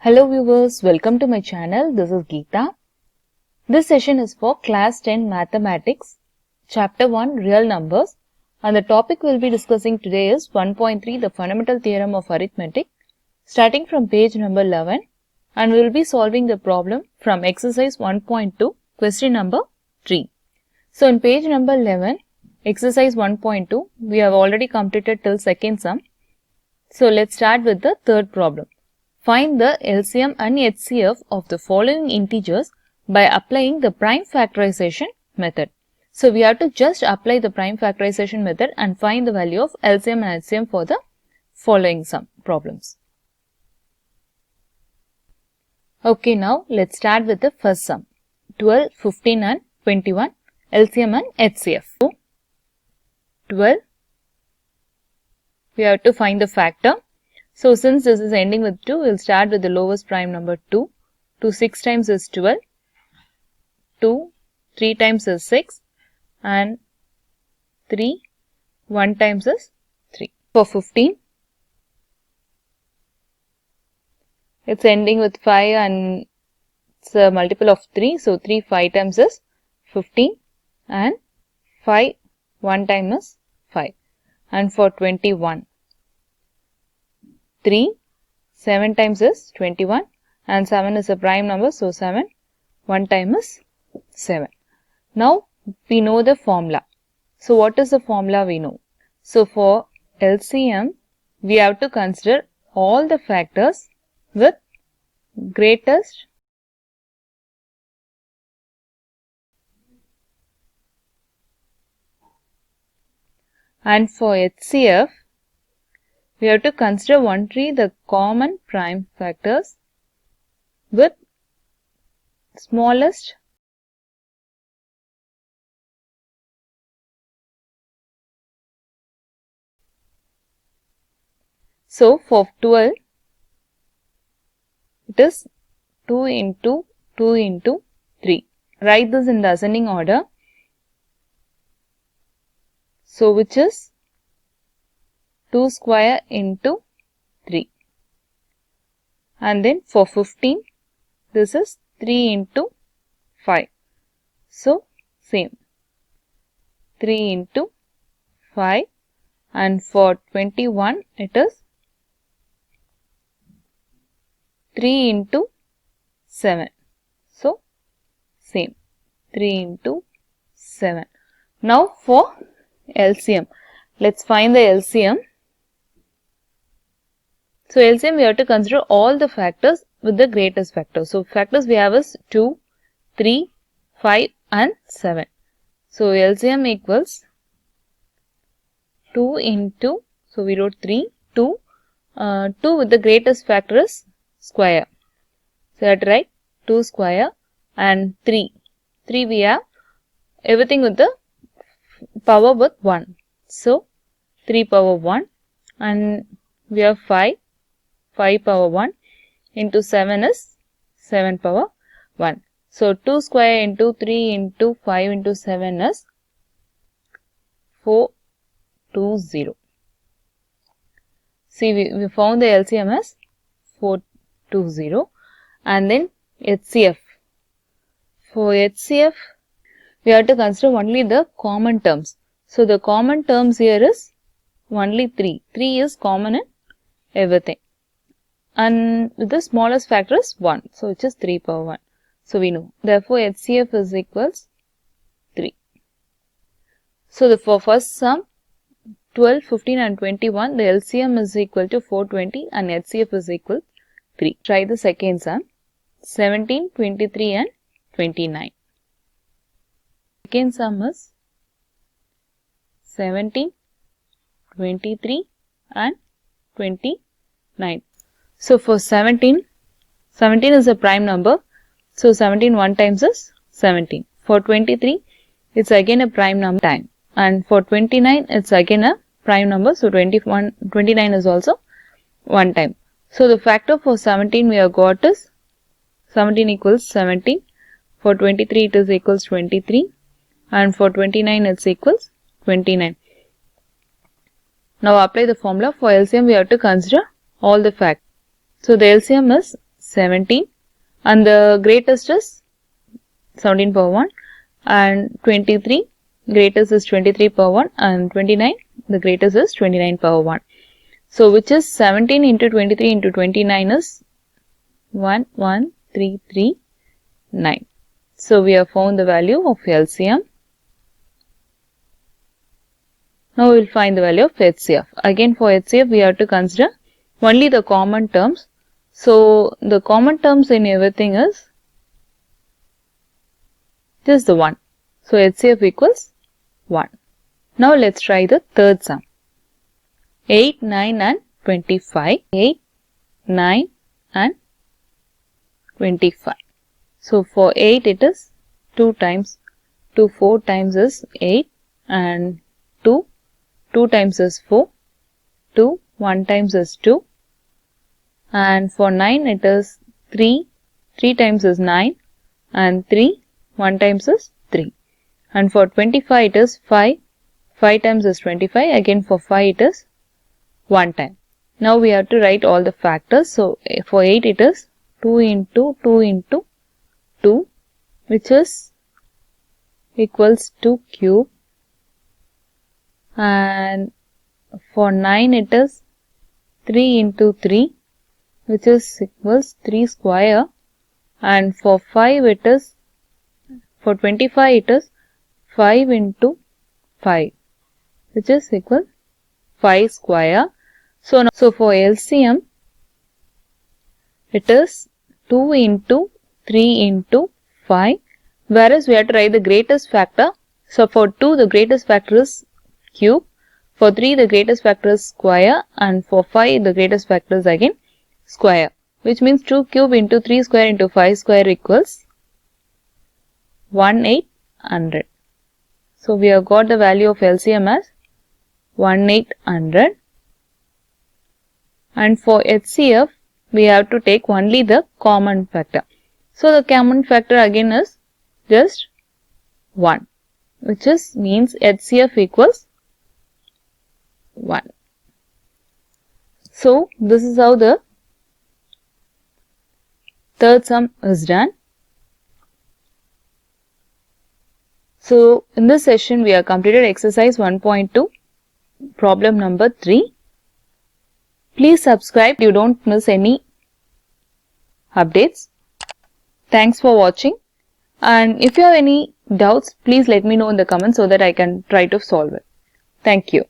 Hello viewers, welcome to my channel. This is Geeta. This session is for class 10 mathematics, chapter 1 real numbers, and the topic we'll be discussing today is 1.3 the fundamental theorem of arithmetic, starting from page number 11, and we'll be solving the problem from exercise 1.2 question number 3. So in page number 11, exercise 1.2, we have already completed till second sum. So let's start with the third problem. Find the LCM and HCF of the following integers by applying the prime factorization method. So we have to just apply the prime factorization method and find the value of LCM and HCM for the following sum problems. Okay, now let's start with the first sum. 12, 15 and 21 LCM and HCF. So 12, we have to find the factor. So since this is ending with 2, we'll start with the lowest prime number 2. 2 6 times is 12. 2 3 times is 6. And 3 1 times is 3. For 15, it's ending with 5 and it's a multiple of 3. So 3 5 times is 15 and 5 1 time is 5. And for 21, 3 7 times is 21 and 7 is a prime number, so 7 1 time is 7. Now we know the formula. So what is the formula we know? So for LCM, we have to consider all the factors with greatest and for HCF, we have to consider only the common prime factors with smallest So for 12, it is 2 into 2 into 3. Write this in the ascending order. So which is 2 square into 3. And then for 15, this is 3 into 5. So same. 3 into 5. And for 21, it is 3 into 7. So same. 3 into 7. Now for LCM. Let's find the LCM. So LCM, we have to consider all the factors with the greatest factor. So factors we have is 2, 3, 5 and 7. So LCM equals 2 into, so we wrote 3, 2, 2 with the greatest factor is square. So that right, 2 square and 3. 3 we have everything with the power with 1. So 3 power 1 and we have 5. 5 power 1 into 7 is 7 power 1. So 2 square into 3 into 5 into 7 is 420. See, we found the LCM as 420. And then HCF. For HCF, we have to consider only the common terms. So the common terms here is only 3. 3 is common in everything. And the smallest factor is 1. So which is 3 power 1. So we know. Therefore HCF is equals 3. So for first sum 12, 15 and 21, the LCM is equal to 420 and HCF is equal to 3. Try the second sum 17, 23 and 29. Second sum is 17, 23 and 29. So for 17, 17 is a prime number. So 17 1 times is 17. For 23, it's again a prime number time. And for 29, it's again a prime number. So 29 is also 1 time. So the factor for 17 we have got is 17 equals 17. For 23, it is equals 23. And for 29, it's equals 29. Now apply the formula. For LCM, we have to consider all the factors. So the LCM is 17 and the greatest is 17 power 1 and 23 greatest is 23 power 1 and 29 the greatest is 29 power 1. So which is 17 into 23 into 29 is 11339. So we have found the value of LCM. Now we will find the value of HCF. Again for HCF we have to consider only the common terms. So the common terms in everything is just the 1. So HCF equals 1. Now let's try the third sum. 8, 9 and 25. 8, 9 and 25. So for 8 it is 2 times 2, 4 times is 8 and 2 times is 4, 2, 1 times is 2 and for 9 it is 3 times is 9 and 3, 1 times is 3 and for 25 it is 5 times is 25, again for 5 it is 1 time. Now we have to write all the factors. So for 8 it is 2 into 2 into 2 which is equals 2 cube and for 9 it is 3 into 3 which is equals 3 square and for 5 it is for 25 it is 5 into 5 which is equal 5 square. So for LCM it is 2 into 3 into 5 whereas we have to write the greatest factor. So for 2 the greatest factor is cube, for 3 the greatest factor is square and for 5 the greatest factor is again square, which means 2 cube into 3 square into 5 square equals 1800. So we have got the value of LCM as 1800 and for HCF we have to take only the common factor. So the common factor again is just 1 which is means HCF equals 1. So this is how the third sum is done. So in this session we have completed exercise 1.2 problem number 3. Please subscribe so you don't miss any updates. Thanks for watching and if you have any doubts please let me know in the comments so that I can try to solve it. Thank you.